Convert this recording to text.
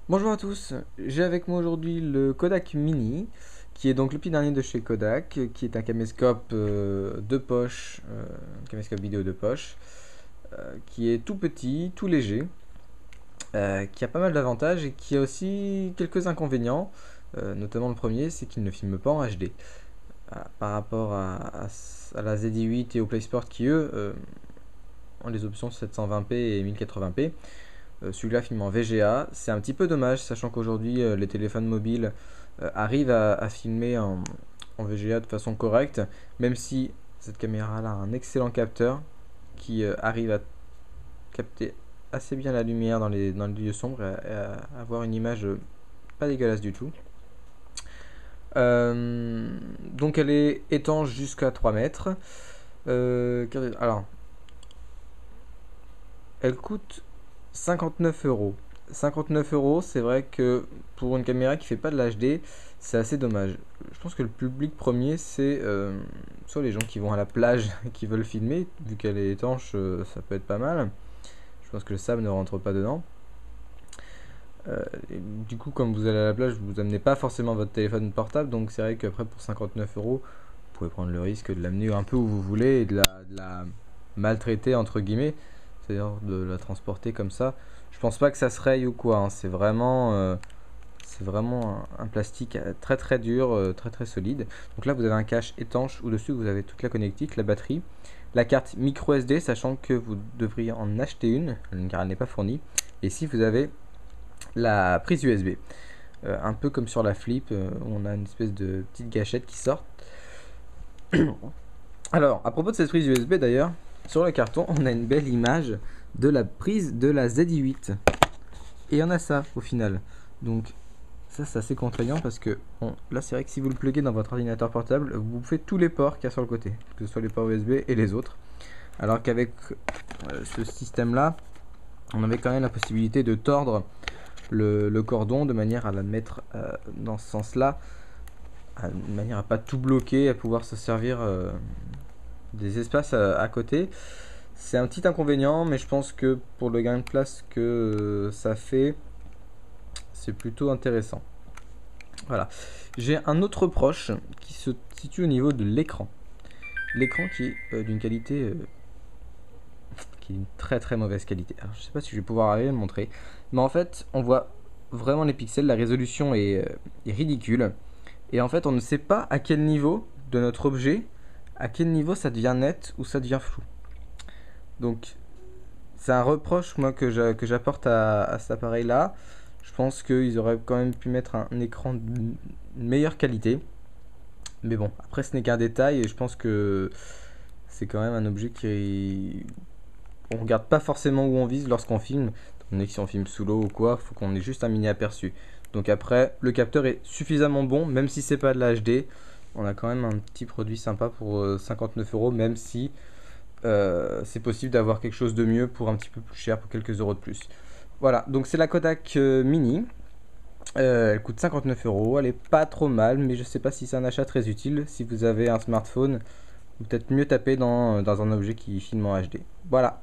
Bonjour à tous, j'ai avec moi aujourd'hui le Kodak Mini, qui est donc le petit dernier de chez Kodak, qui est un caméscope de poche, un caméscope vidéo de poche, qui est tout petit, tout léger, qui a pas mal d'avantages et qui a aussi quelques inconvénients, notamment le premier, c'est qu'il ne filme pas en HD. Par rapport à la ZI-8 et au PlaySport qui eux ont les options 720p et 1080p. Celui-là filme en VGA. C'est un petit peu dommage, sachant qu'aujourd'hui les téléphones mobiles arrivent à filmer en VGA de façon correcte, même si cette caméra-là a un excellent capteur qui arrive à capter assez bien la lumière dans les lieux sombres et à avoir une image pas dégueulasse du tout. Donc elle est étanche jusqu'à 3 mètres. Alors, elle coûte 59 euros. 59 euros, c'est vrai que pour une caméra qui fait pas de l'HD, c'est assez dommage. Je pense que le public premier, c'est soit les gens qui vont à la plage et qui veulent filmer, vu qu'elle est étanche, ça peut être pas mal. Je pense que le sable ne rentre pas dedans. Et du coup, comme vous allez à la plage, vous amenez pas forcément votre téléphone portable, donc c'est vrai qu'après pour 59 euros, vous pouvez prendre le risque de l'amener un peu où vous voulez et de la maltraiter entre guillemets, c'est-à-dire de la transporter comme ça. Je pense pas que ça se raye ou quoi, hein. C'est vraiment un plastique très très dur, très très solide. Donc là, vous avez un cache étanche où dessus vous avez toute la connectique, la batterie, la carte micro SD, sachant que vous devriez en acheter une car elle n'est pas fournie. Et si vous avez la prise USB. Un peu comme sur la Flip, où on a une espèce de petite gâchette qui sort. Alors, à propos de cette prise USB d'ailleurs, sur le carton, on a une belle image de la prise de la ZI-8. Et on a ça au final. Donc, ça c'est assez contraignant parce que là c'est vrai que si vous le pluguez dans votre ordinateur portable, vous bouffez tous les ports qu'il y a sur le côté, que ce soit les ports USB et les autres. Alors qu'avec ce système là, on avait quand même la possibilité de tordre le cordon de manière à la mettre dans ce sens-là, de manière à pas tout bloquer, à pouvoir se servir des espaces à côté. C'est un petit inconvénient, mais je pense que pour le gain de place que ça fait, c'est plutôt intéressant. Voilà. J'ai un autre proche qui se situe au niveau de l'écran. L'écran qui est d'une qualité qui est une très très mauvaise qualité. Alors, je sais pas si je vais pouvoir arriver à le montrer, mais en fait, on voit vraiment les pixels, la résolution est ridicule. Et en fait, on ne sait pas à quel niveau de notre objet, à quel niveau ça devient net ou ça devient flou. Donc, c'est un reproche moi que j'apporte à cet appareil-là. Je pense qu'ils auraient quand même pu mettre un écran de meilleure qualité. Mais bon, après ce n'est qu'un détail et je pense que c'est quand même un objet qui on regarde pas forcément où on vise lorsqu'on filme. On est si on filme sous l'eau ou quoi, faut qu'on ait juste un mini aperçu. Donc après, le capteur est suffisamment bon, même si c'est pas de la HD. On a quand même un petit produit sympa pour 59 euros, même si c'est possible d'avoir quelque chose de mieux pour un petit peu plus cher, pour quelques euros de plus. Voilà, donc c'est la Kodak Mini. Elle coûte 59 euros, elle est pas trop mal, mais je sais pas si c'est un achat très utile. Si vous avez un smartphone, peut-être mieux taper dans un objet qui filme en HD. Voilà.